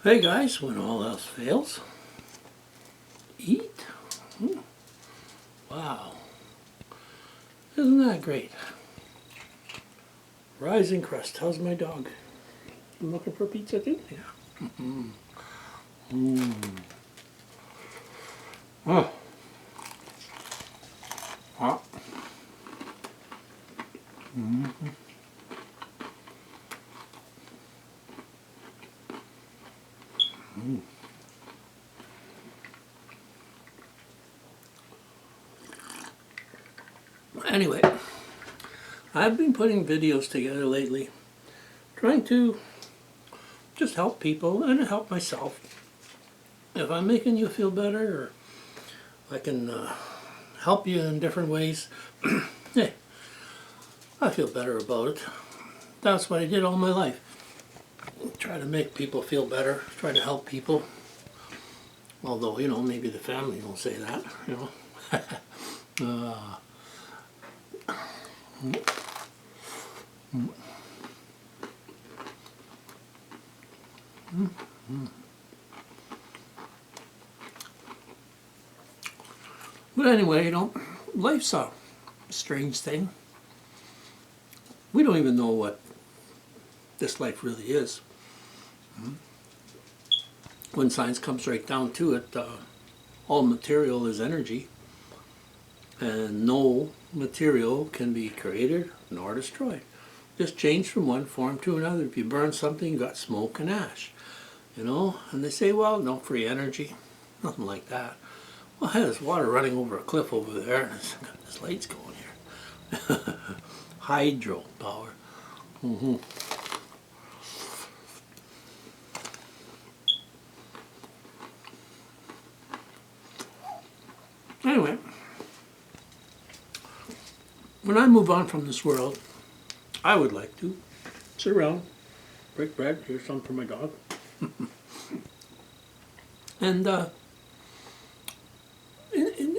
Hey guys, when all else fails, eat. Wow, isn't that great? Rising crust. How's my dog? You looking for pizza too? Yeah. Oh. Hot. Anyway, I've been putting videos together lately, trying to just help people and help myself. If I'm making you feel better, or I can help you in different ways, hey, I feel better about it. That's what I did all my life. Try to make people feel better, try to help people. Although, maybe the family won't say that, But anyway, life's a strange thing. We don't even know what this life really is. When science comes right down to it, all material is energy, and no material can be created nor destroyed. Just change from one form to another. If you burn something, you got smoke and ash, and they say, well, no free energy, nothing like that. Well, hey, there's water running over a cliff over there, and this light's going here. Hydro power. Anyway, when I move on from this world, I would like to sit around, break bread, here's some for my dog, and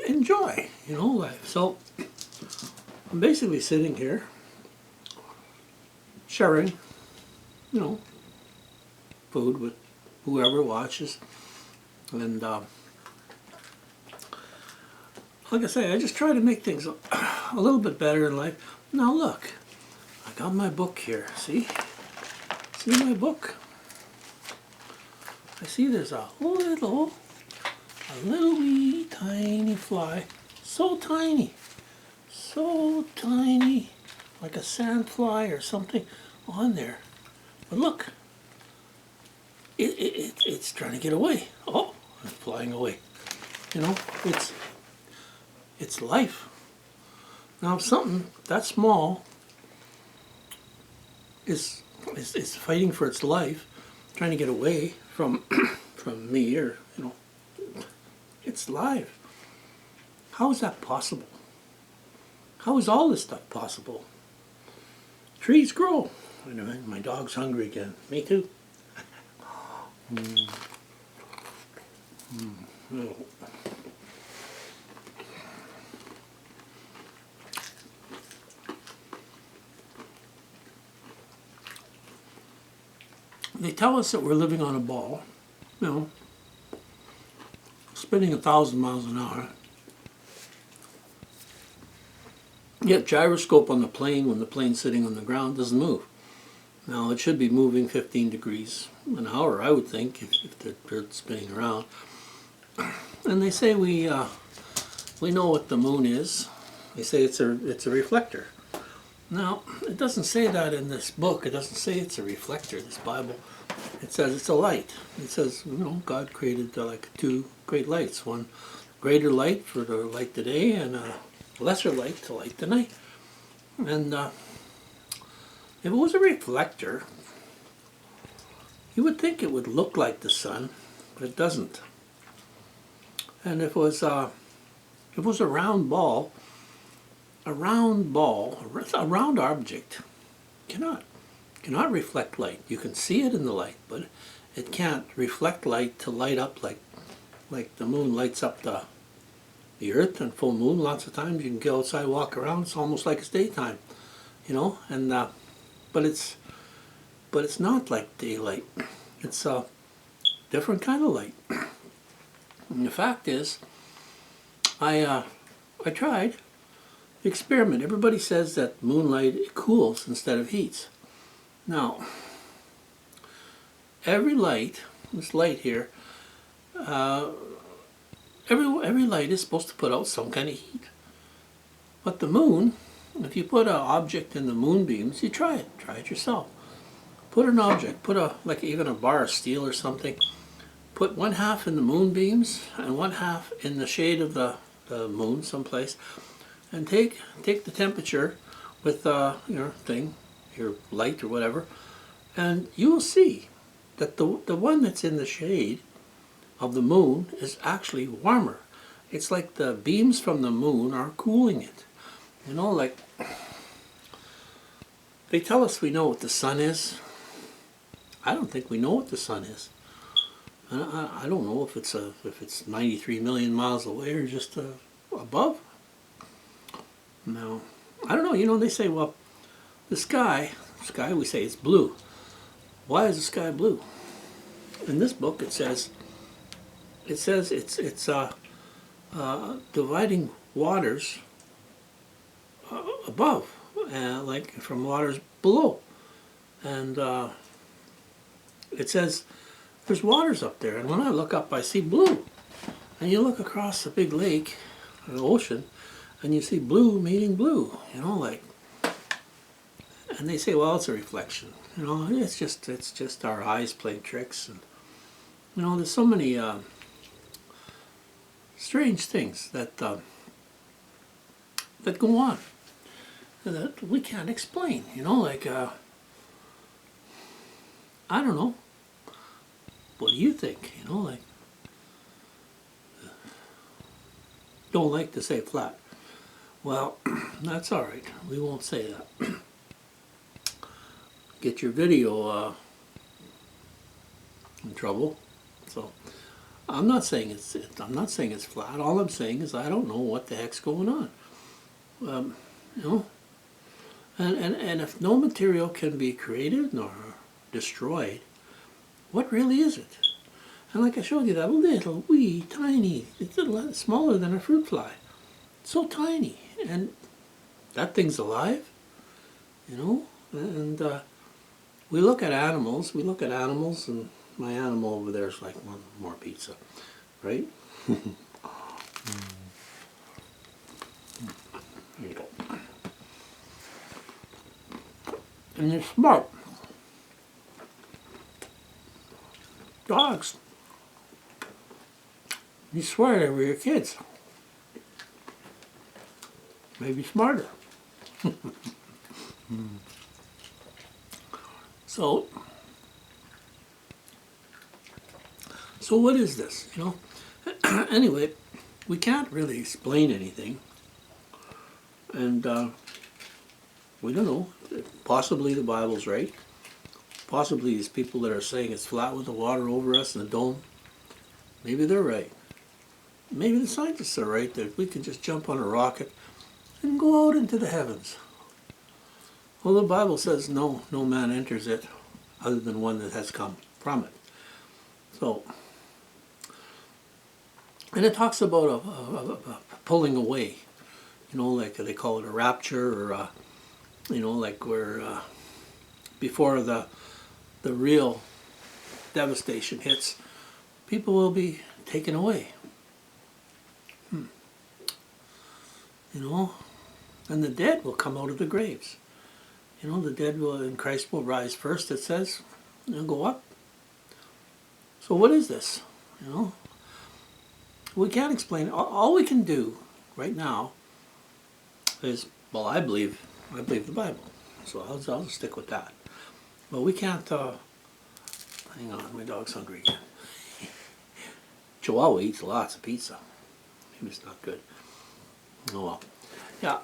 enjoy, life. So I'm basically sitting here, sharing, food with whoever watches, and like I say, I just try to make things a little bit better in life. Now look, I got my book here. See my book? I see there's a little wee tiny fly. So tiny, like a sand fly or something on there. But look, it's trying to get away. Oh, it's flying away. It's life. Now, if something that small is fighting for its life, trying to get away from from me, or it's live. How is that possible? How is all this stuff possible? Trees grow. Anyway, my dog's hungry again. Me too. Oh. They tell us that we're living on a ball, spinning 1,000 miles an hour. Yet gyroscope on the plane, when the plane's sitting on the ground, doesn't move. Now, it should be moving 15 degrees an hour, I would think, if the Earth's spinning around. And they say we know what the moon is. They say it's a reflector. Now, it doesn't say that in this book. It doesn't say it's a reflector, this Bible. It says it's a light. It says, God created like two great lights. One greater light for to light the day, and a lesser light to light the night. And if it was a reflector, you would think it would look like the sun, but it doesn't. And if it was a round ball, a round object cannot reflect light. You can see it in the light, but it can't reflect light to light up like the moon lights up the earth and full moon. Lots of times you can go outside, walk around, it's almost like it's daytime, and but it's not like daylight. It's different kind of light. And the fact is, I tried the experiment. Everybody says that moonlight cools instead of heats. Now, every light, this light here, every light is supposed to put out some kind of heat. But the moon, if you put an object in the moonbeams, you try it yourself. Put an object, like even a bar of steel or something, put one half in the moonbeams and one half in the shade of the moon someplace, and take the temperature with your light or whatever, and you will see that the one that's in the shade of the moon is actually warmer. It's like the beams from the moon are cooling it. You know, like they tell us we know what the sun is. I don't think we know what the sun is. I don't know if it's 93 million miles away or just above. No, I don't know. You know, they say, well, the sky we say is blue. Why is the sky blue? In this book it says it's dividing waters above, like from waters below, and it says there's waters up there, and when I look up I see blue, and you look across the big lake or the ocean and you see blue meaning blue, you know, like, and they say, well, it's a reflection, you know, it's just our eyes playing tricks, and you know, there's so many strange things that go on that we can't explain, you know, like I don't know. What do you think? You know, like, don't like to say flat. Well, that's all right. We won't say that. Get your video in trouble. So I'm not saying it's flat. All I'm saying is I don't know what the heck's going on. You know, and if no material can be created nor destroyed, what really is it? And like I showed you, that little wee tiny, it's a lot smaller than a fruit fly. It's so tiny, and that thing's alive, you know. And we look at animals, and my animal over there is like one more pizza, right? There you go. And they're smart. Dogs. You swear they were your kids. Maybe smarter. So what is this, you know? Anyway, we can't really explain anything. And we don't know. Possibly the Bible's right. Possibly these people that are saying it's flat with the water over us and the dome, maybe they're right. Maybe the scientists are right that we can just jump on a rocket and go out into the heavens. Well, the Bible says no man enters it other than one that has come from it. So, and it talks about a pulling away, you know, like they call it a rapture, or you know, like where before the real devastation hits, people will be taken away. You know, and the dead will come out of the graves. You know, the dead will, in Christ will rise first, it says, and go up. So what is this? You know, we can't explain it. All we can do right now is, well, I believe the Bible, so I'll just stick with that. But we can't. Hang on, my dog's hungry again. Chihuahua eats lots of pizza. Maybe it's not good. Oh well. Yeah,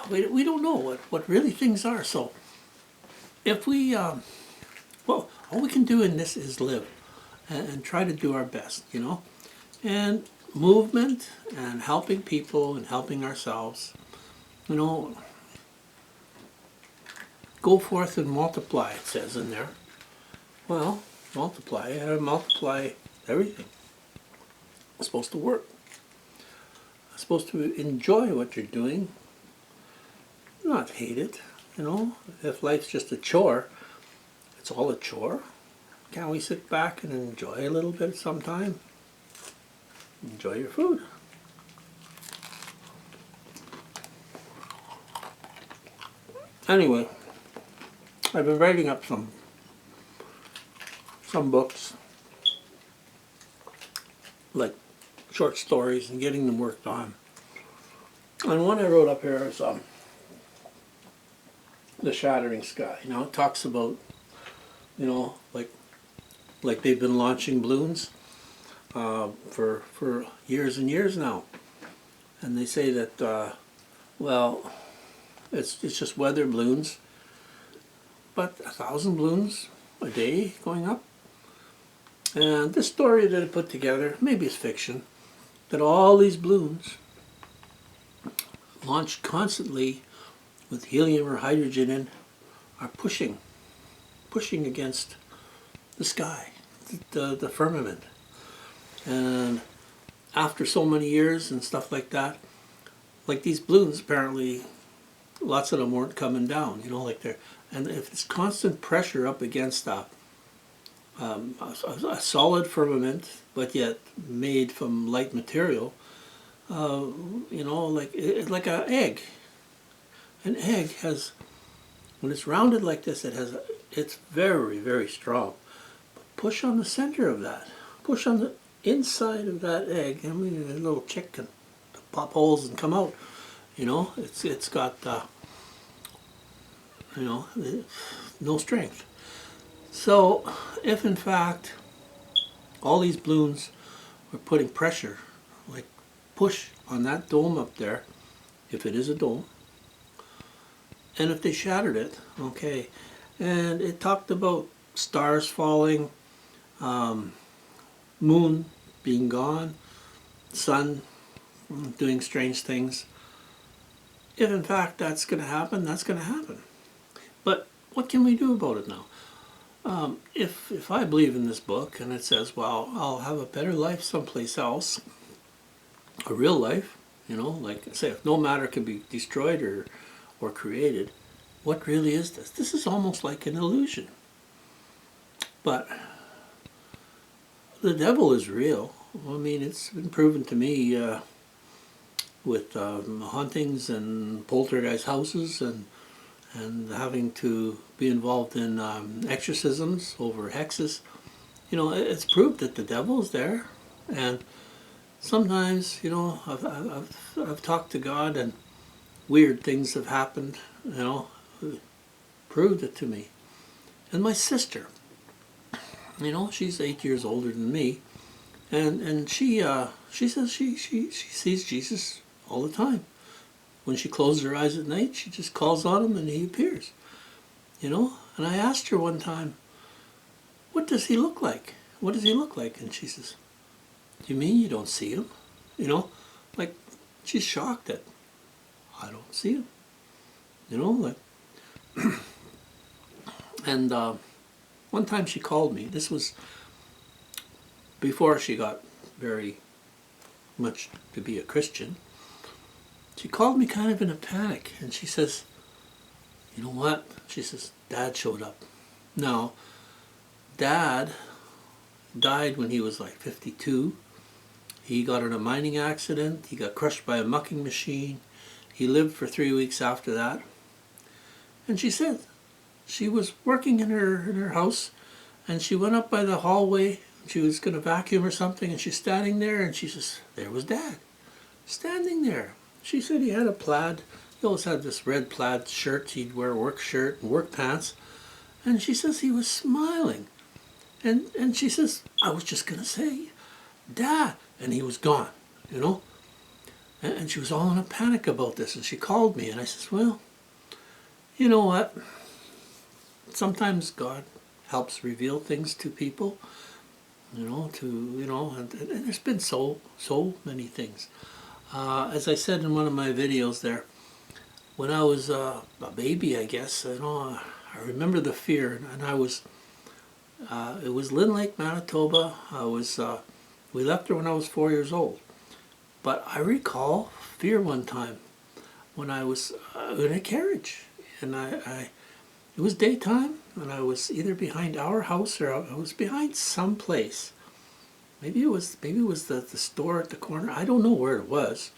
we don't know what really things are. So if we, well, all we can do in this is live and try to do our best, you know. And movement and helping people and helping ourselves, you know. Go forth and multiply, it says in there. Well, multiply everything. It's supposed to work. It's supposed to enjoy what you're doing, not hate it. You know, if life's just a chore, it's all a chore. Can't we sit back and enjoy a little bit sometime? Enjoy your food. Anyway, I've been writing up some books, like short stories, and getting them worked on. And one I wrote up here is The Shattering Sky. You know, it talks about, you know, like they've been launching balloons for years and years now, and they say that well, it's just weather balloons, but 1,000 balloons a day going up. And this story that I put together, maybe it's fiction, that all these balloons launched constantly with helium or hydrogen in are pushing against the sky, the firmament. And after so many years and stuff like that, like these balloons, apparently lots of them weren't coming down, you know, like they're, and if it's constant pressure up against a solid firmament, but yet made from light material, you know, like an egg. An egg has, when it's rounded like this, it's very, very strong. But push on the center of that. Push on the inside of that egg, and a little chick can pop holes and come out. You know, it's got, you know, no strength. So, if in fact all these balloons were putting pressure, like push on that dome up there, if it is a dome, and if they shattered it, okay, and it talked about stars falling, moon being gone, sun doing strange things. If in fact that's going to happen, that's going to happen. But what can we do about it now? If I believe in this book and it says, well, I'll have a better life someplace else, a real life, you know, like I say, if no matter can be destroyed or created, what really is this? This is almost like an illusion. But the devil is real. I mean, it's been proven to me with hauntings and poltergeist houses and having to be involved in exorcisms over hexes. You know, it's proved that the devil is there. And sometimes, you know, I've talked to God and weird things have happened, you know, proved it to me. And my sister, you know, she's 8 years older than me, and she says she sees Jesus all the time. When she closes her eyes at night, she just calls on him and he appears. You know? And I asked her one time, what does he look like? What does he look like? And she says, do you mean you don't see him? You know? Like, she's shocked that I don't see him. You know? Like, and one time she called me. This was before she got very much to be a Christian. She called me kind of in a panic, and she says, you know what? She says, Dad showed up. Now, Dad died when he was like 52. He got in a mining accident. He got crushed by a mucking machine. He lived for 3 weeks after that. And she said she was working in her house, and she went up by the hallway. She was going to vacuum or something, and she's standing there, and she says, there was Dad, standing there. She said he had a plaid. He always had this red plaid shirt. He'd wear a work shirt and work pants. And she says he was smiling. And she says, I was just going to say, Dad. And he was gone, you know. And she was all in a panic about this. And she called me. And I says, well, you know what? Sometimes God helps reveal things to people, you know, and there's been so many things. As I said in one of my videos there, when I was a baby, I guess, you know, I remember the fear, and I was It was Lynn Lake, Manitoba. We left her when I was 4 years old. But I recall fear one time when I was in a carriage, and it was daytime, and I was either behind our house or I was behind some place. Maybe it was the store at the corner. I don't know where it was,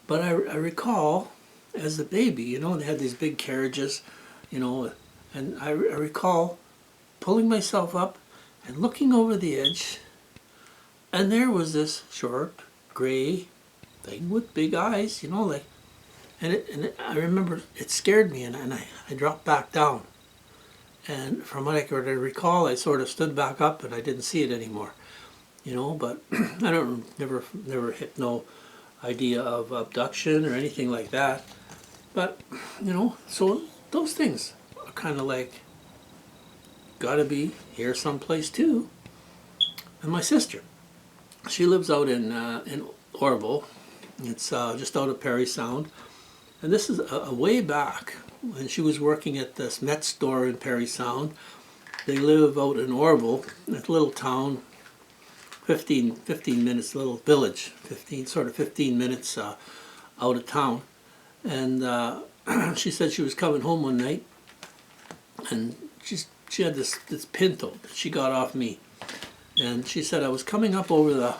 but I recall as a baby, they had these big carriages, and I recall pulling myself up and looking over the edge, and there was this short, gray thing with big eyes, and I remember it scared me, and I dropped back down. And from what I could recall, I sort of stood back up and I didn't see it anymore, but I never hit no idea of abduction or anything like that. But, so those things are kind of like, gotta be here someplace too. And my sister, she lives out in Orville. It's just out of Parry Sound. And this is a way back when she was working at this Met store in Parry Sound. They live out in Orville, a little town, 15 minutes, little village, 15 minutes out of town. And she said she was coming home one night, and she had this Pinto that she got off me. And she said I was coming up over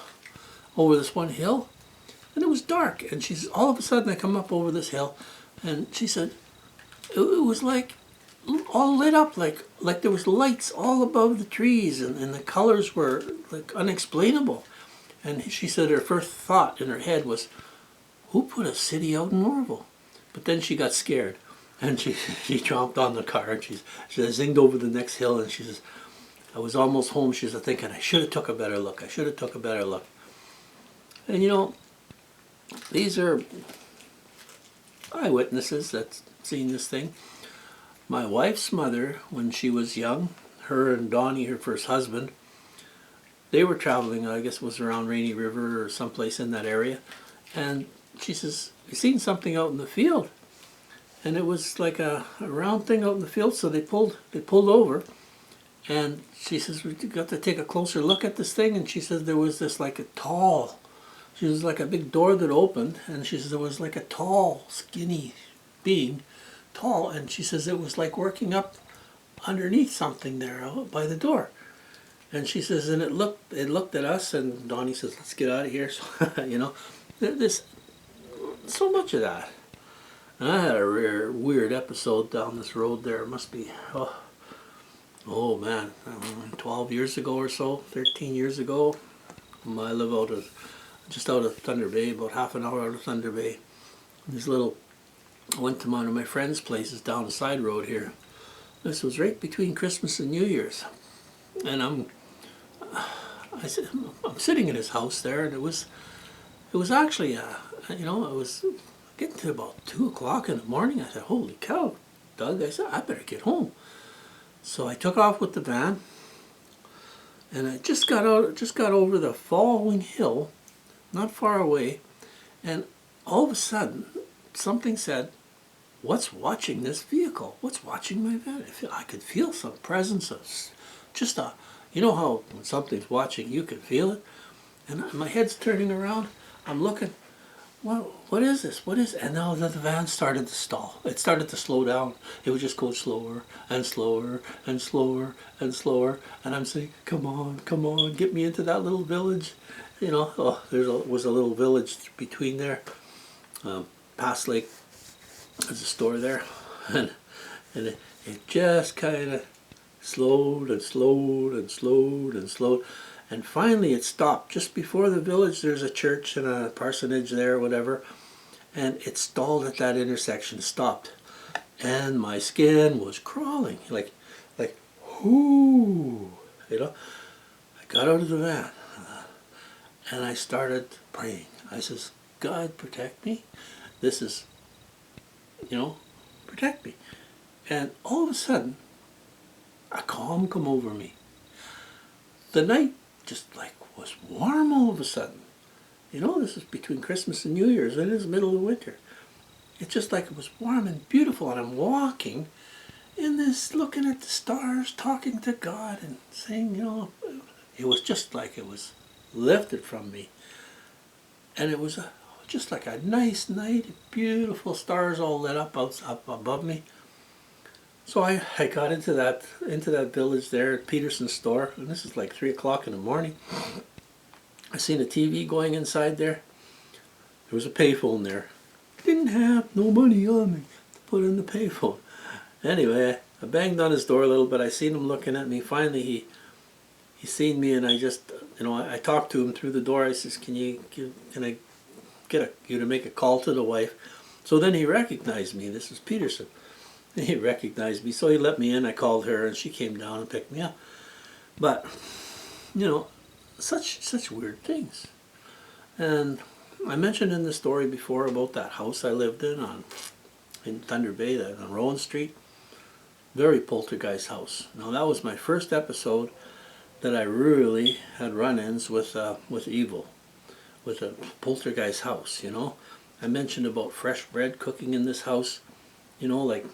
this one hill, and it was dark, and she's all of a sudden I come up over this hill, and she said it was like all lit up, like there was lights all above the trees, and the colors were like unexplainable. And she said her first thought in her head was, who put a city out in Orville? But then she got scared, and she chomped on the car, and she zinged over the next hill, and she says, I was almost home. She's thinking, I should have took a better look. And these are eyewitnesses that's seen this thing. My wife's mother, when she was young, her and Donnie, her first husband, they were traveling, I guess it was around Rainy River or someplace in that area. And she says, I seen something out in the field. And it was like a round thing out in the field, so they pulled over. And she says, we got to take a closer look at this thing. And she says there was this like she was like a big door that opened. And she says there was like a tall, skinny being, tall. And she says it was like working up underneath something there by the door. And she says, and it looked at us. And Donnie says, let's get out of here. So, there's so much of that. And I had a weird episode down this road there. It must be, oh man, 12 years ago or so, 13 years ago. I live just out of Thunder Bay, about half an hour out of Thunder Bay. I went to one of my friend's places down the side road here. This was right between Christmas and New Year's. And I'm sitting in his house there, and it was actually, it was getting to about 2 o'clock in the morning. I said, holy cow, Doug, I said, I better get home. So I took off with the van, and I just got over the following hill, not far away, and all of a sudden, something said, what's watching this vehicle? What's watching my van? I could feel some presence of just you know how when something's watching, you can feel it? And my head's turning around, I'm looking, well, what is this? What is it? And now the van started to stall. It started to slow down. It would just go slower and slower and slower and slower. And I'm saying, come on, get me into that little village. There was a little village between there. Past Lake, there's a store there. And it just kind of slowed and slowed and slowed and slowed. And finally it stopped. Just before the village, there's a church and a parsonage there, whatever. And it stalled at that intersection, stopped. And my skin was crawling, like, whoo, I got out of the van. And I started praying. I says, God, protect me. This is, protect me. And all of a sudden, a calm come over me. The night just was warm all of a sudden. This is between Christmas and New Year's, and it is middle of winter. It's just like it was warm and beautiful, and I'm walking, in this, looking at the stars, talking to God and saying, it was just like it was lifted from me. And it was just like a nice night, beautiful stars all lit up above me. So I got into that village there at Peterson's store, and this is like 3 o'clock in the morning. I seen a TV going inside there. There was a payphone there. Didn't have no money on me to put in the payphone. Anyway, I banged on his door a little bit. I seen him looking at me. Finally, he seen me, and I just, I talked to him through the door. I says, can I get you to make a call to the wife? So then he recognized me. This is Peterson. He recognized me, so he let me in. I called her, and she came down and picked me up. But, such weird things. And I mentioned in the story before about that house I lived in Thunder Bay, on Rowan Street. Very poltergeist house. Now that was my first episode that I really had run-ins with evil, with a poltergeist house. I mentioned about fresh bread cooking in this house. Like,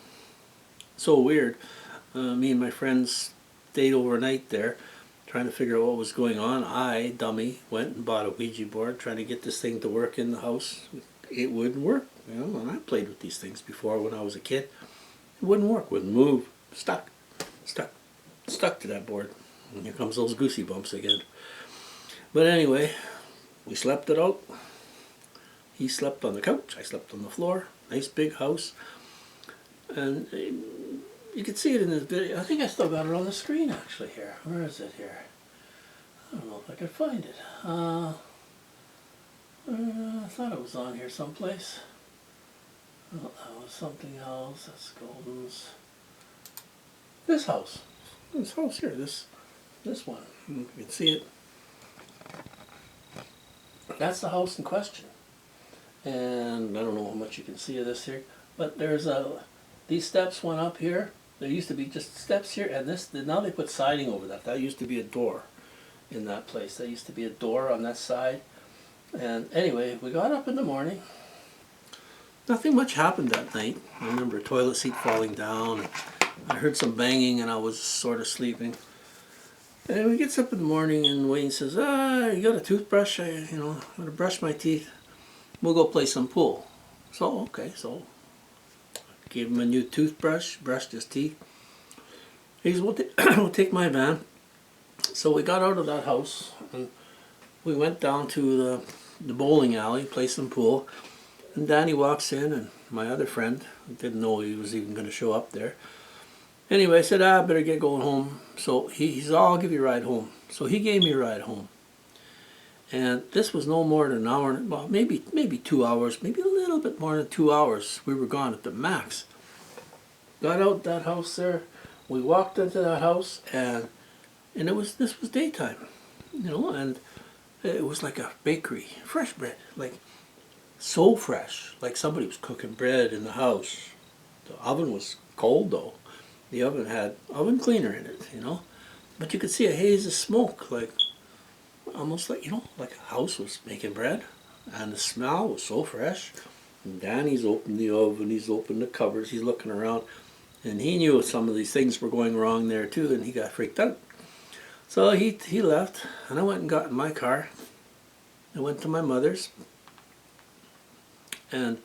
so weird. Me and my friends stayed overnight there, trying to figure out what was going on. I, dummy, went and bought a Ouija board, trying to get this thing to work in the house. It wouldn't work, and I played with these things before when I was a kid. It wouldn't work, wouldn't move, stuck to that board. And here comes those goosey bumps again. But anyway, we slept it out. He slept on the couch, I slept on the floor. Nice big house. And you can see it in this video. I think I still got it on the screen actually here. Where is it here? I don't know if I could find it. I thought it was on here someplace. Oh, that was something else. That's Golden's. This house. This house here. This one. You can see it. That's the house in question. And I don't know how much you can see of this here. But there's these steps went up here. There used to be just steps here, and now they put siding over that. That used to be a door in that place. There used to be a door on that side. And anyway, we got up in the morning. Nothing much happened that night. I remember a toilet seat falling down, and I heard some banging, and I was sort of sleeping. And we gets up in the morning, and Wayne says, you got a toothbrush? I'm going to brush my teeth. We'll go play some pool. So, okay, so gave him a new toothbrush, brushed his teeth. He said, we'll take my van. So we got out of that house, and we went down to the bowling alley, play some pool. And Danny walks in, and my other friend, didn't know he was even going to show up there. Anyway, I said, I better get going home. So he said, I'll give you a ride home. So he gave me a ride home. And this was no more than an hour, well, maybe 2 hours, maybe a little bit more than 2 hours. We were gone at the max. Got out that house there. We walked into that house, and this was daytime, and it was like a bakery, fresh bread, like so fresh, like somebody was cooking bread in the house. The oven was cold though. The oven had oven cleaner in it, but you could see a haze of smoke, like almost like, like a house was making bread, and the smell was so fresh. And Danny's opened the oven, he's opened the cupboards, he's looking around, and he knew some of these things were going wrong there too, and he got freaked out. So he left, and I went and got in my car. I went to my mother's, and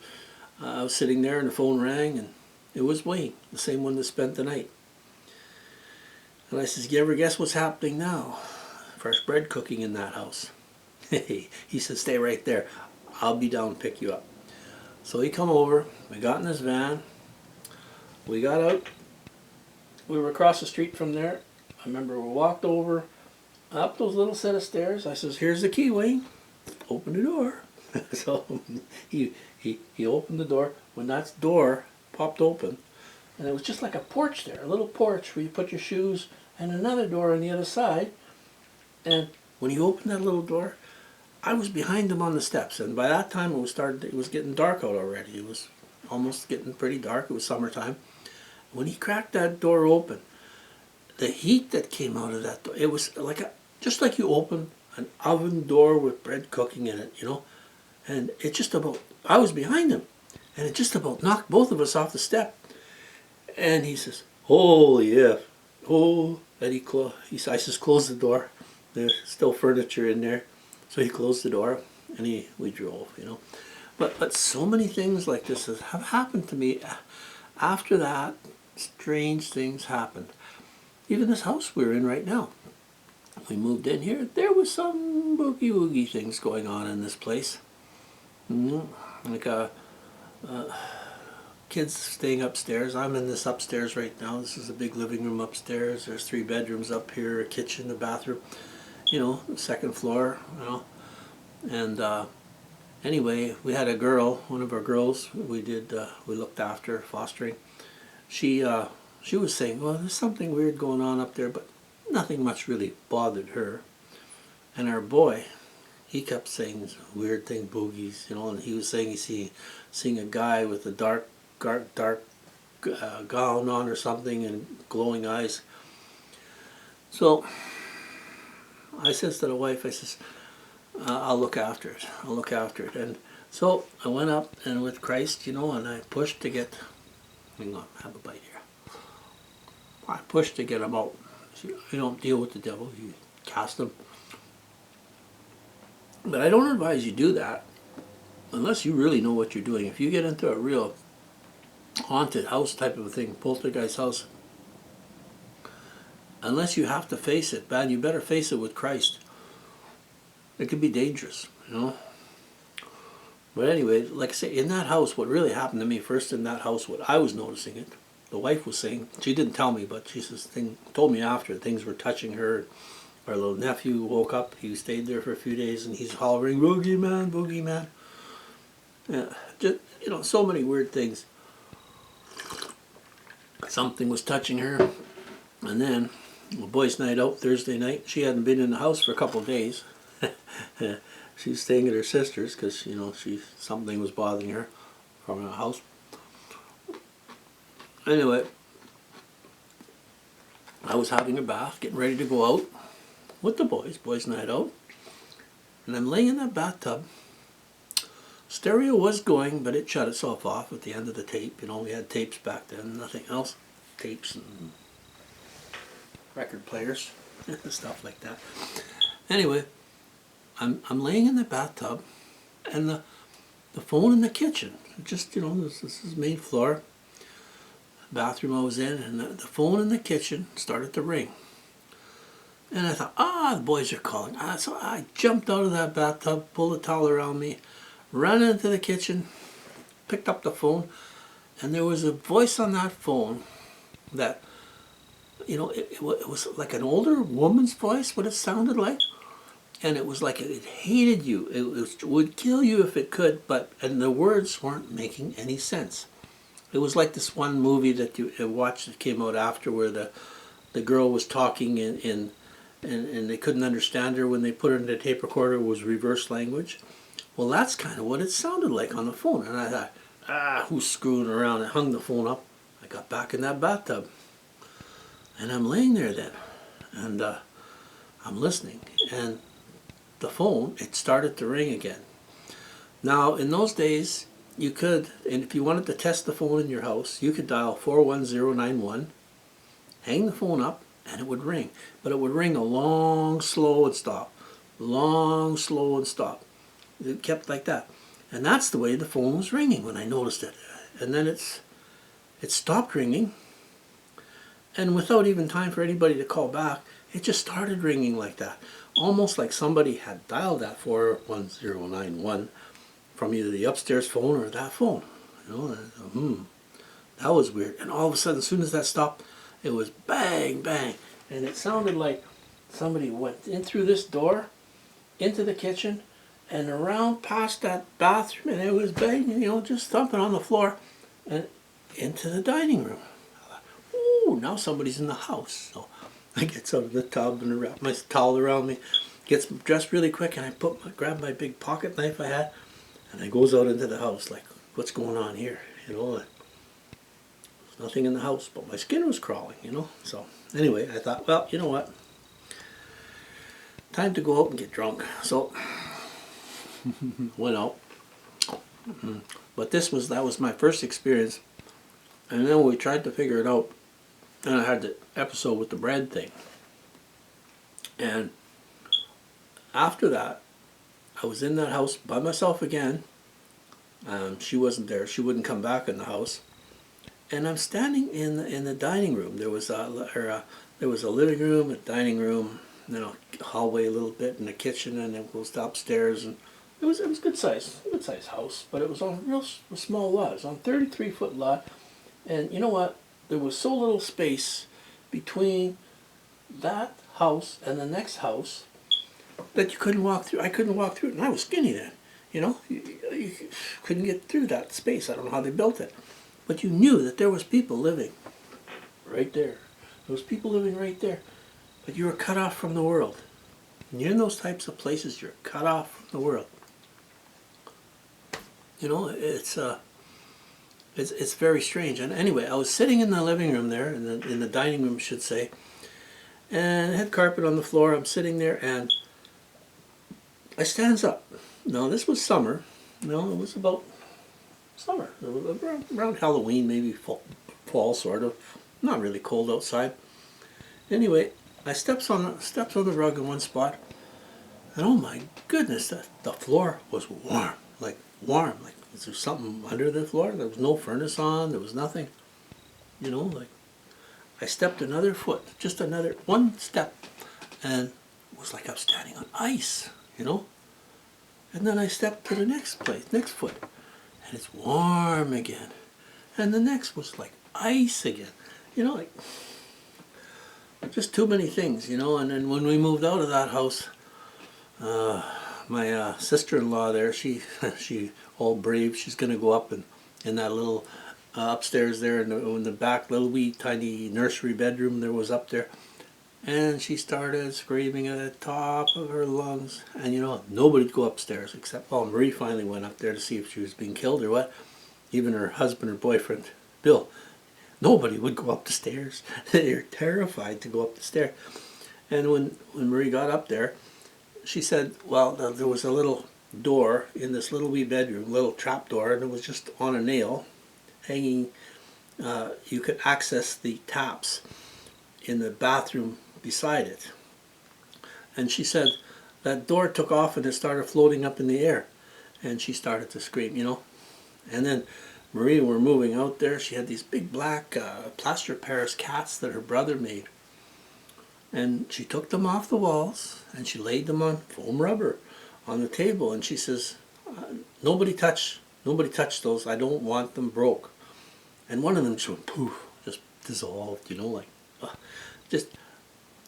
I was sitting there, and the phone rang, and it was Wayne, the same one that spent the night. And I says, you ever guess what's happening now? Fresh bread cooking in that house. He said, stay right there. I'll be down and pick you up. So he come over. We got in his van. We got out. We were across the street from there. I remember we walked over, up those little set of stairs. I says, here's the key, Wayne. Open the door. So he opened the door. When that door popped open, and it was just like a porch there, a little porch where you put your shoes, and another door on the other side. And when he opened that little door, I was behind him on the steps, and by that time it was getting dark out already. It was almost getting pretty dark. It was summertime. When he cracked that door open, the heat that came out of that door, it was like just like you open an oven door with bread cooking in it, and it just about, I was behind him, and it just about knocked both of us off the step. And he says, Holy F. Oh, Eddie, I says, close the door. There's still furniture in there. So he closed the door and we drove, you know. But so many things like this have happened to me. After that, strange things happened. Even this house we're in right now. We moved in here, there was some boogie woogie things going on in this place. Like kids staying upstairs. I'm in this upstairs right now. This is a big living room upstairs. There's 3 bedrooms up here, a kitchen, a bathroom. You know, second floor, you know. And anyway, we had a girl, one of our girls, we looked after, fostering. She was saying, well, there's something weird going on up there, but nothing much really bothered her. And our boy, he kept saying weird thing, boogies, you know, and he was saying he's seeing a guy with a dark gown on or something and glowing eyes. So I says to the wife, I says, I'll look after it. I'll look after it. And so I went up and with Christ, you know, and I pushed to get, hang on, have a bite here. I pushed to get him out. You don't deal with the devil, you cast him. But I don't advise you do that unless you really know what you're doing. If you get into a real haunted house type of a thing, poltergeist house, unless you have to face it, man, you better face it with Christ. It could be dangerous, you know. But anyway, like I say, in that house, what really happened to me first in that house, what I was noticing it, the wife was saying, she didn't tell me, but she says, told me after, things were touching her. Our little nephew woke up, he stayed there for a few days, and he's hollering, boogeyman, boogeyman. Yeah, just, you know, so many weird things. Something was touching her, and then, well, boys' night out Thursday night, she hadn't been in the house for a couple of days. She was staying at her sister's because, you know, something was bothering her from her house. Anyway, I was having a bath, getting ready to go out with the boys' night out, and I'm laying in that bathtub. Stereo was going, but it shut itself off at the end of the tape. You know, we had tapes back then, nothing else. Tapes and record players and stuff like that. Anyway, I'm laying in the bathtub, and the phone in the kitchen, just, you know, this is main floor, bathroom I was in, and the phone in the kitchen started to ring. And I thought, the boys are calling. So I jumped out of that bathtub, pulled a towel around me, ran into the kitchen, picked up the phone, and there was a voice on that phone that, you know, it was like an older woman's voice, what it sounded like. And it was like it hated you. It would kill you if it could, and the words weren't making any sense. It was like this one movie that you watched that came out after where the girl was talking and they couldn't understand her when they put it in the tape recorder. It was reverse language. Well, that's kind of what it sounded like on the phone. And I thought, who's screwing around? I hung the phone up. I got back in that bathtub. And I'm laying there then. And I'm listening. And the phone, it started to ring again. Now, in those days, you could, and if you wanted to test the phone in your house, you could dial 41091, hang the phone up, and it would ring. But it would ring a long, slow, and stop. Long, slow, and stop. It kept like that. And that's the way the phone was ringing when I noticed it. And then it stopped ringing. And without even time for anybody to call back, it just started ringing like that. Almost like somebody had dialed that 41091 from either the upstairs phone or that phone. You know, that was weird. And all of a sudden, as soon as that stopped, it was bang, bang. And it sounded like somebody went in through this door, into the kitchen, and around past that bathroom, and it was banging, you know, just thumping on the floor, and into the dining room. I thought, ooh, now somebody's in the house. So I get out of the tub and wrap my towel around me, gets dressed really quick, and I grab my big pocket knife I had, and I goes out into the house like, what's going on here? You know, there's nothing in the house, but my skin was crawling, you know. So anyway, I thought, well, you know what? Time to go out and get drunk. So went out. But that was my first experience. And then we tried to figure it out. and I had the episode with the bread thing. And after that, I was in that house by myself again. She wasn't there. She wouldn't come back in the house. And I'm standing in the dining room. There was a living room, a dining room, a hallway a little bit, and a kitchen, and it goes upstairs. And it was a good size house, but it was on a real small lot. It was on a 33-foot lot. And you know what? There was so little space between that house and the next house that you couldn't walk through. I couldn't walk through it, and I was skinny then. You couldn't get through that space. I don't know how they built it. But you knew that there was people living right there. There was people living right there. But you were cut off from the world. When you're in those types of places, you're cut off from the world. It's very strange. And anyway, I was sitting in the living room there, in the dining room, I should say, and I had carpet on the floor. I'm sitting there, and I stands up. Now, this was summer. No, it was about summer. It was around Halloween, maybe fall sort of. Not really cold outside. Anyway, I steps on the rug in one spot, and oh my goodness, the floor was warm. Like was there something under the floor? There was no furnace on. There was nothing. I stepped another foot, just another one step, and it was like I was standing on ice. And then I stepped to the next foot, and it's warm again. And the next was like ice again. Just too many things, And then when we moved out of that house, my sister-in-law there, she all brave, she's going to go up in that little upstairs there in the back little wee tiny nursery bedroom there was up there. And she started screaming at the top of her lungs. And nobody'd go upstairs except, Marie finally went up there to see if she was being killed or what. Even her husband or boyfriend, Bill. Nobody would go up the stairs. They're terrified to go up the stair. And when Marie got up there, she said, there was a little door in this little wee bedroom, little trap door, and it was just on a nail hanging. You could access the taps in the bathroom beside it. And she said that door took off and it started floating up in the air. And she started to scream, And then Marie were moving out there. She had these big black plaster Paris cats that her brother made. And she took them off the walls and she laid them on foam rubber on the table. And she says, nobody touch those. I don't want them broke. And one of them just went poof, just dissolved, just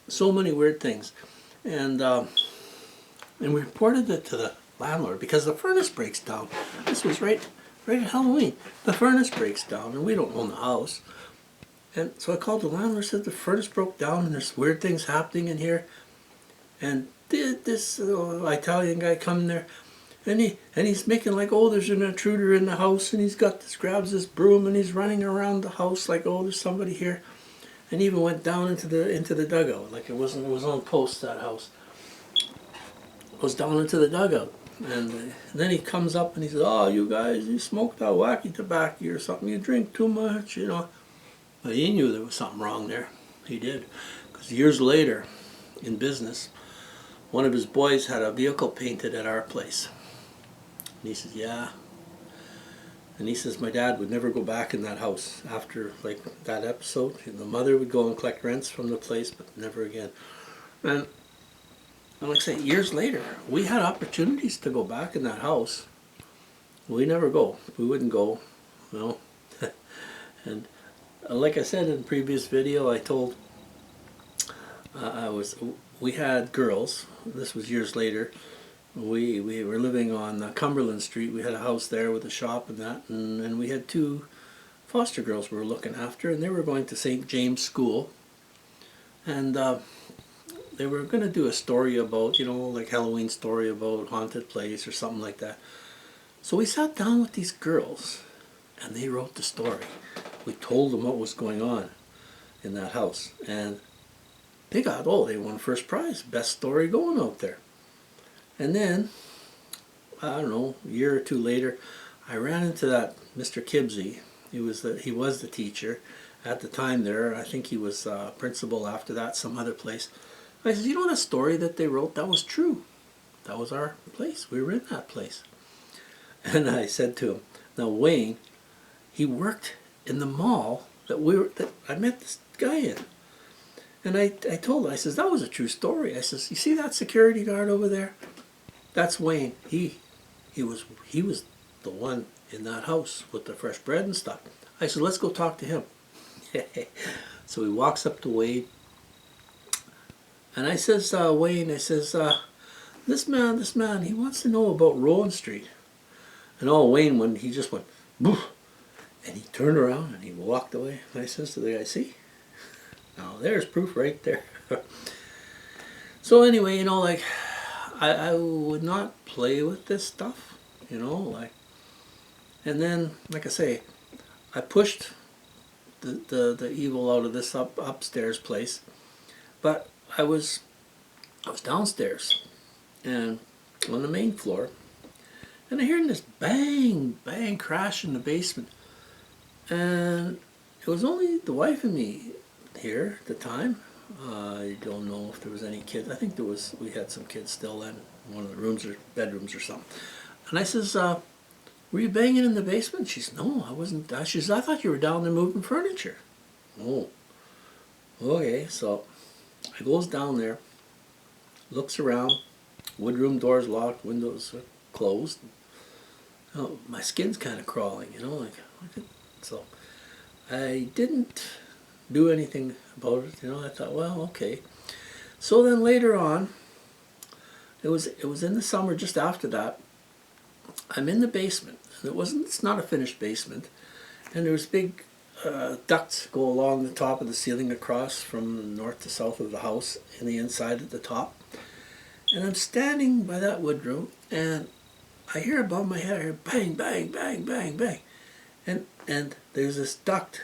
so many weird things. And we reported it to the landlord because the furnace breaks down. This was right at Halloween. The furnace breaks down and we don't own the house. And so I called the landlord, said the furnace broke down and there's weird things happening in here. And this Italian guy come there and he's making like, there's an intruder in the house, and he's grabs this broom and he's running around the house like, there's somebody here. And even went down into the dugout, like it was on post, that house. It was down into the dugout. And then he comes up and he says, you guys, you smoked that wacky tobacco or something, you drink too much, But he knew there was something wrong there. He did. Because years later, in business, one of his boys had a vehicle painted at our place. And he says, yeah. And he says my dad would never go back in that house after that episode. The mother would go and collect rents from the place, but never again. And like I say, years later, we had opportunities to go back in that house. We never go. We wouldn't go. And like I said in the previous video, I told we had girls. This was years later. We were living on Cumberland Street. We had a house there with a shop and that, and we had two foster girls we were looking after, and they were going to St. James School, and they were going to do a story about, like Halloween story about haunted place or something like that. So we sat down with these girls, and they wrote the story. We told them what was going on in that house, and they won first prize, best story going out there. And then, I don't know, a year or two later, I ran into that Mr. Kibbsey. He was the teacher, at the time there. I think he was principal after that, some other place. I said, you know that story that they wrote? That was true. That was our place. We were in that place. And I said to him, now Wayne, he worked in the mall that I met this guy in. And I told him, I says, that was a true story. I says, you see that security guard over there? That's Wayne. He was the one in that house with the fresh bread and stuff. I said, let's go talk to him. So he walks up to Wayne. And I says, Wayne, I says, this man, he wants to know about Rowan Street. And Wayne, when he just went, boof, and he turned around and he walked away. And I says to the guy, see? Now there's proof right there. So anyway, like, I would not play with this stuff, like. And then, like I say, I pushed the evil out of this upstairs place, but I was downstairs and on the main floor, and I hear this bang bang crash in the basement, and it was only the wife and me here at the time. I don't know if there was any kids. I think we had some kids still in one of the rooms or bedrooms or something. And I says, were you banging in the basement? She says, no, I wasn't. She says, I thought you were down there moving furniture. Oh, okay. So I goes down there, looks around, woodroom doors locked, windows closed. Oh, my skin's kind of crawling, so I didn't do anything about it, I thought, well, okay. So then later on, it was in the summer just after that, I'm in the basement. It's not a finished basement, and there was big ducts go along the top of the ceiling across from north to south of the house in the inside at the top. And I'm standing by that woodroom, and I hear above my head, I hear bang, bang, bang, bang, bang. And there's this duct,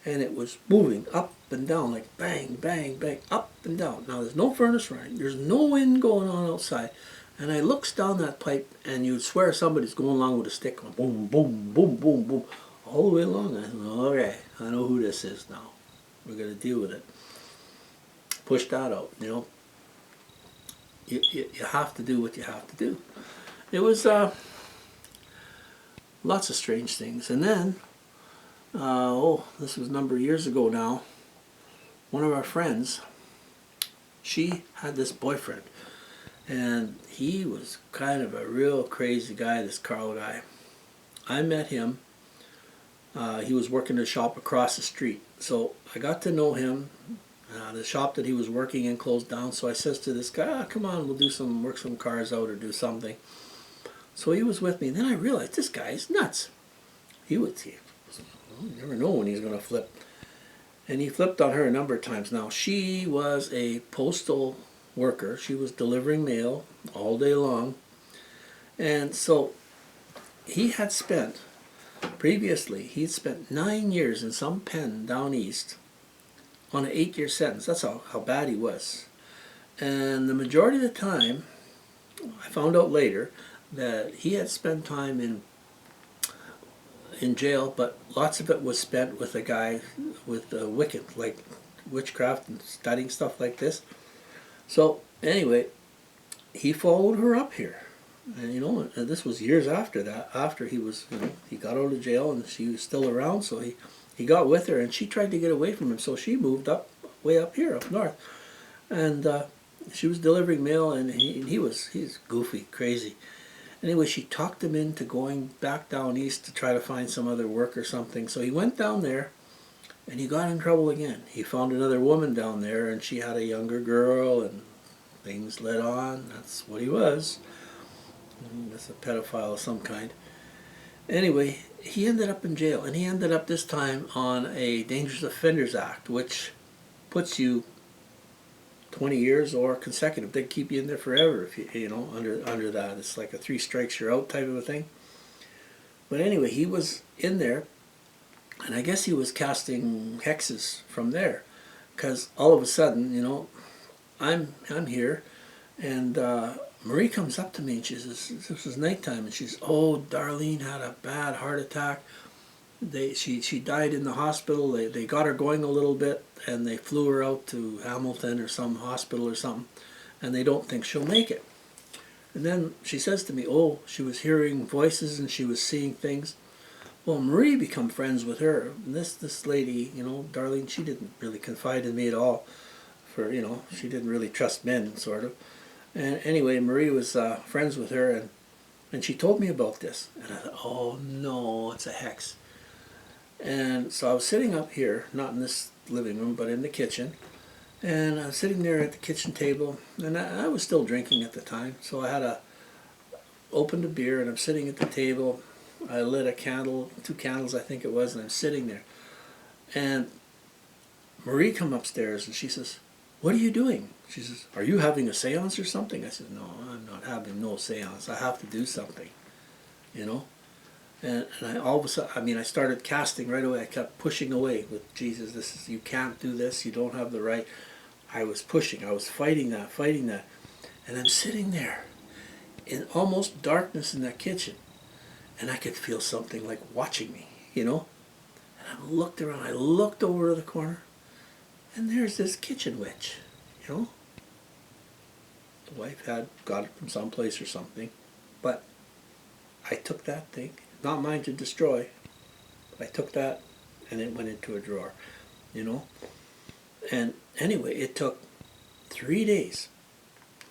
and it was moving up and down, like bang, bang, bang, up and down. Now there's no furnace running, there's no wind going on outside. And I looks down that pipe, and you'd swear somebody's going along with a stick, going boom, boom, boom, boom, boom, all the way along. I said, okay, I know who this is now. We're going to deal with it. Push that out, You have to do what you have to do. It was lots of strange things. And then, this was a number of years ago now, one of our friends, she had this boyfriend. And he was kind of a real crazy guy, this Carl guy. I met him. He was working in a shop across the street. So I got to know him. The shop that he was working in closed down. So I says to this guy, come on, we'll work some cars out or do something. So he was with me. And then I realized this guy's nuts. You never know when he's going to flip. And he flipped on her a number of times. Now, she was a postal worker. She was delivering mail all day long. And so he had spent, previously, he'd spent 9 years in some pen down east on an 8-year sentence. That's how bad he was. And the majority of the time, I found out later, that he had spent time in jail, but lots of it was spent with a guy with Wiccan, like witchcraft and studying stuff like this. So anyway, he followed her up here, and this was years after that. After he was, he got out of jail, and she was still around. So he got with her, and she tried to get away from him. So she moved way up here, up north, and she was delivering mail, and he's goofy, crazy. Anyway, she talked him into going back down east to try to find some other work or something. So he went down there. And he got in trouble again. He found another woman down there, and she had a younger girl, and things led on. That's what he was. That's a pedophile of some kind. Anyway, he ended up in jail, and he ended up this time on a Dangerous Offenders Act, which puts you 20 years or consecutive. They keep you in there forever if you under that. It's like a 3 strikes you're out type of a thing. But anyway, he was in there. And I guess he was casting hexes from there, because all of a sudden, I'm here, and Marie comes up to me and she says, this was nighttime, and she says, oh, Darlene had a bad heart attack. She died in the hospital. They got her going a little bit, and they flew her out to Hamilton or some hospital or something, and they don't think she'll make it. And then she says to me, oh, she was hearing voices and she was seeing things. Well, Marie become friends with her. And this lady, Darlene, she didn't really confide in me at all. She didn't really trust men, sort of. And anyway, Marie was friends with her, and she told me about this. And I thought, oh no, it's a hex. And so I was sitting up here, not in this living room, but in the kitchen. And I was sitting there at the kitchen table, and I was still drinking at the time. So I had opened a beer, and I'm sitting at the table. I lit a candle, 2 candles I think it was, and I'm sitting there. And Marie come upstairs, and she says, what are you doing? She says, are you having a seance or something? I said, no, I'm not having no seance. I have to do something, And I all of a sudden, I started casting right away. I kept pushing away with Jesus. You can't do this. You don't have the right. I was pushing. I was fighting that. And I'm sitting there in almost darkness in that kitchen. And I could feel something like watching me, And I looked around. I looked over to the corner. And there's this kitchen witch, The wife had got it from someplace or something. But I took that thing. Not mine to destroy. I took that and it went into a drawer, And anyway, it took 3 days.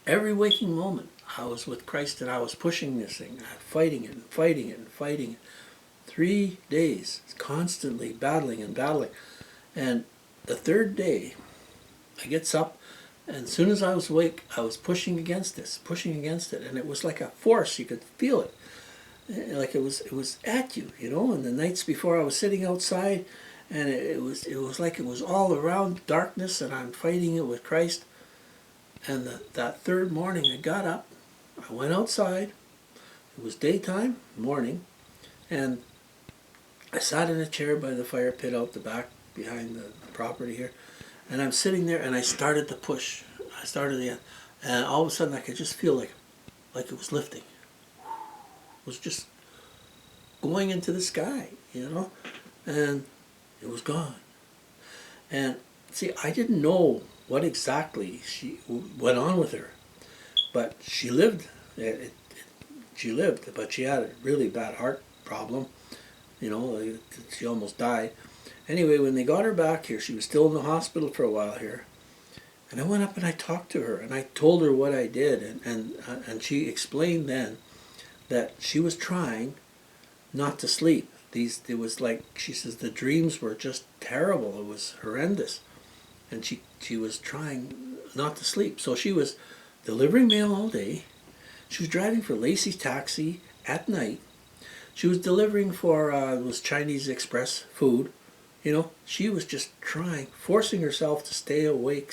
Every waking moment, I was with Christ and I was pushing this thing, fighting it. 3 days, constantly battling. And the 3rd day, I gets up, and as soon as I was awake, I was pushing against it, and it was like a force. You could feel it. Like it was at you, And the nights before, I was sitting outside, and it was like it was all around darkness, and I'm fighting it with Christ. And that 3rd morning, I got up, I went outside. It was daytime, morning, and I sat in a chair by the fire pit out the back behind the property here, and I'm sitting there, and I started to push. I started again, and all of a sudden, I could just feel like it was lifting. Was just going into the sky, and it was gone. And see, I didn't know what exactly went on with her, but she lived. She lived, but she had a really bad heart problem. She almost died. Anyway, when they got her back here, she was still in the hospital for a while here. And I went up and I talked to her, and I told her what I did, and she explained then that she was trying not to sleep. It was like, she says, the dreams were just terrible. It was horrendous. And she was trying not to sleep. So she was delivering mail all day. She was driving for Lacey's Taxi at night. She was delivering for it was Chinese Express food. She was just forcing herself to stay awake,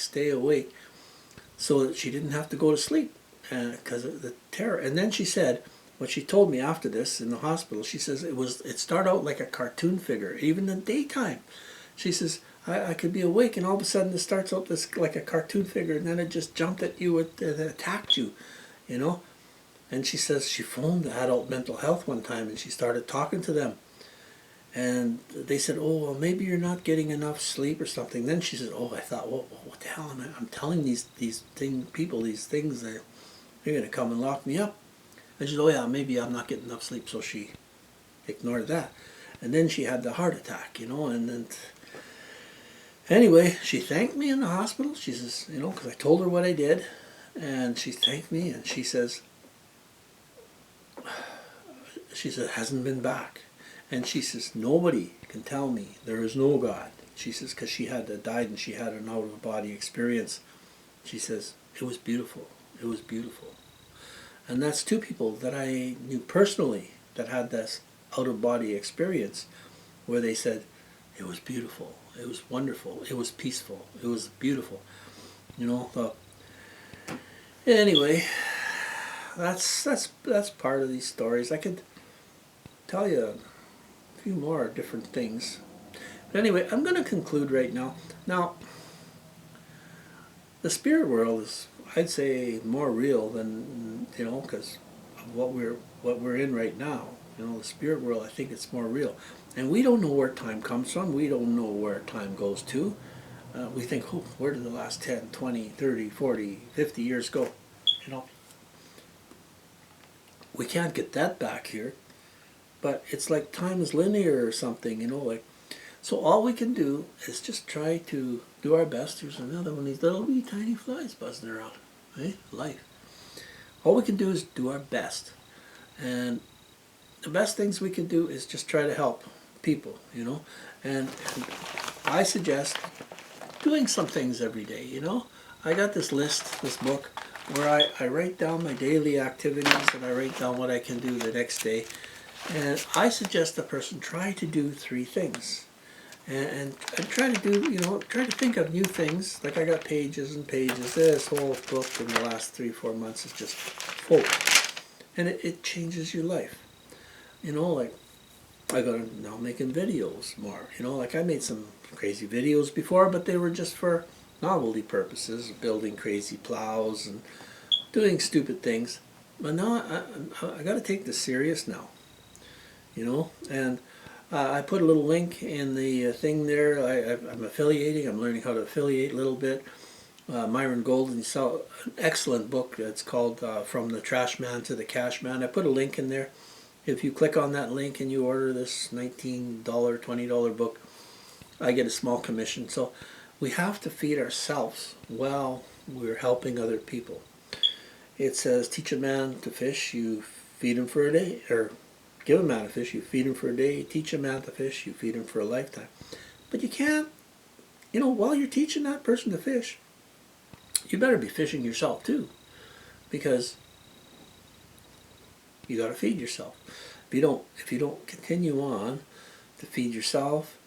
so that she didn't have to go to sleep because of the terror. And then she said, what she told me after this in the hospital, she says it started out like a cartoon figure, even in the daytime. She says, I could be awake, and all of a sudden it starts out this like a cartoon figure, and then it just jumped at you and attacked you, And she says she phoned the adult mental health one time, and she started talking to them. And they said, oh, well, maybe you're not getting enough sleep or something. Then she said, oh, I thought, well, what the hell am I? I'm telling these people these things, they're going to come and lock me up. And she said, oh yeah, maybe I'm not getting enough sleep. So she ignored that. And then she had the heart attack, and then anyway, she thanked me in the hospital. She says, because I told her what I did. And she thanked me, and she said, hasn't been back. And she says, nobody can tell me there is no God. She says, because she had died and she had an out-of-body experience. She says, it was beautiful. It was beautiful. And that's 2 people that I knew personally that had this out-of-body experience where they said, it was beautiful. It was wonderful. It was peaceful. It was beautiful. Anyway, that's part of these stories. I could tell you a few more different things. But anyway, I'm going to conclude right now. Now, the spirit world is, I'd say, more real than, because of what we're in right now. The spirit world, I think it's more real. And we don't know where time comes from. We don't know where time goes to. We think, oh, where did the last 10, 20, 30, 40, 50 years go? You know, we can't get that back here. But it's like time is linear or something, you know, like, so all we can do is just try to do our best. Here's another one of these little wee tiny flies buzzing around, right? Life. All we can do is do our best. And the best things we can do is just try to help people, you know. And I suggest doing some things every day, you know. I got this list, this book, where I write down my daily activities and I write down what I can do the next day. And I suggest a person try to do 3 things. And try to do, you know, try to think of new things. Like I got pages and pages. This whole book in the last 3-4 months is just full. And it changes your life. You know, like I got now making videos more. You know, like I made some crazy videos before, but they were just for novelty purposes, building crazy plows and doing stupid things. But now I got to take this serious now. You know, and I put a little link in the thing there. I'm affiliating. I'm learning how to affiliate a little bit. Myron Golden, an excellent book. It's called From the Trash Man to the Cash Man. I put a link in there. If you click on that link and you order this $19, $20 book, I get a small commission. So we have to feed ourselves while we're helping other people. It says, teach a man to fish, you feed him for a day, or give a man a fish, you feed him for a day. Teach a man to fish, you feed him for a lifetime. But you can't, you know, while you're teaching that person to fish, you better be fishing yourself too. Because you got to feed yourself. If you don't continue on to feed yourself,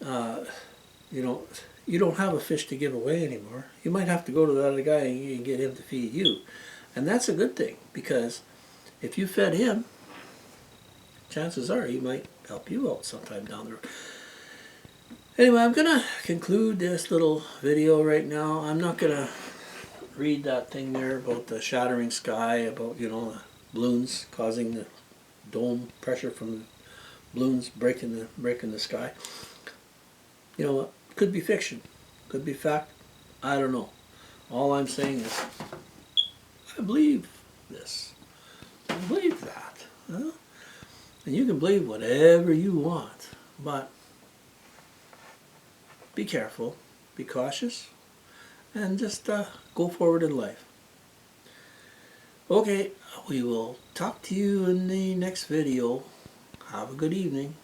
you don't have a fish to give away anymore. You might have to go to the other guy and get him to feed you. And that's a good thing, because if you fed him, chances are he might help you out sometime down the road. Anyway, I'm going to conclude this little video right now. I'm not going to read that thing there about the shattering sky, about, you know, the balloons causing the dome pressure from the balloons breaking the sky. You know, it could be fiction, could be fact. I don't know. All I'm saying is, I believe this. I believe that. Huh? And you can believe whatever you want, but be careful, be cautious, and just go forward in life. Okay, we will talk to you in the next video. Have a good evening.